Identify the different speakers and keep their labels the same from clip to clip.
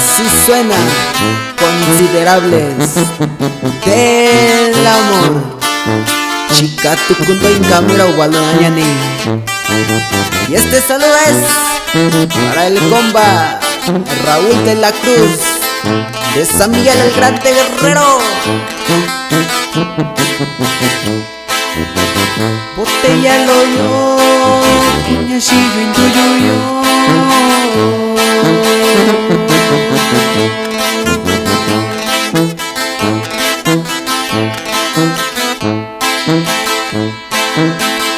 Speaker 1: Así suena Considerables del amor. Chica tucundo ingamira ubaldoñani. Y este saludo es para el comba Raúl de la Cruz de San Miguel el Grande Guerrero. Botella lo yo, puñacillo intuyo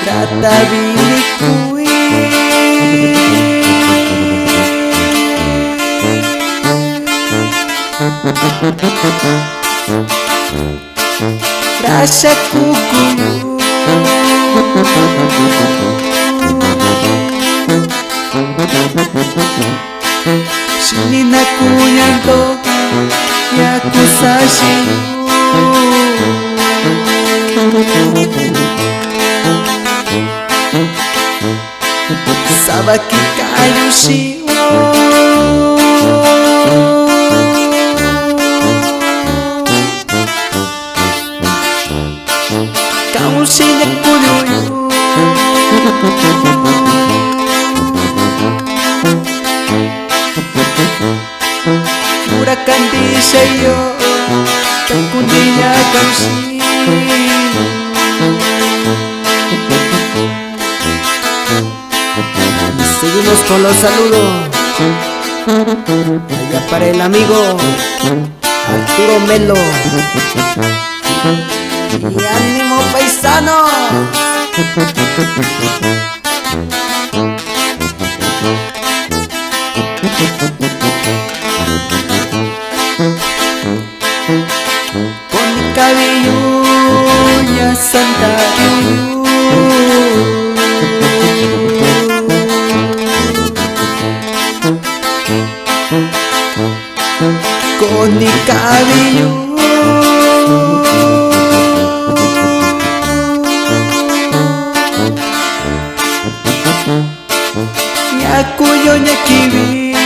Speaker 1: Grata bilicui Rasa kuku Sini nakunyando yakusashi Sabaki kayushi Kausinya kuyoyo Huracan dice yo Kundinya kausi Seguimos con los saludos. Allá para el amigo Arturo Melo. Y ánimo paisano. Con mi cabello ya santa con mi cabello Nyakuyo nyakibi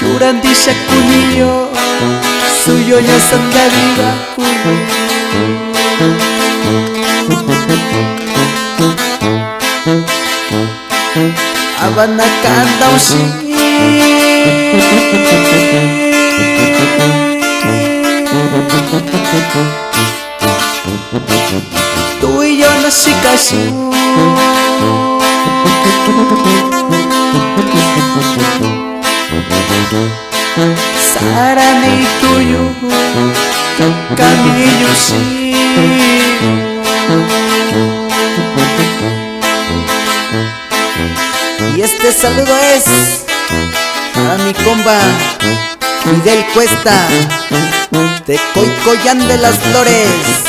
Speaker 1: Yurandi shakuyo Suyo ya sandaviga Habana canta ushi Tú y yo no se casó Sarane tuyo Camillo sí Y este saludo es a mi comba Fidel Cuesta de Coicoyán de las Flores.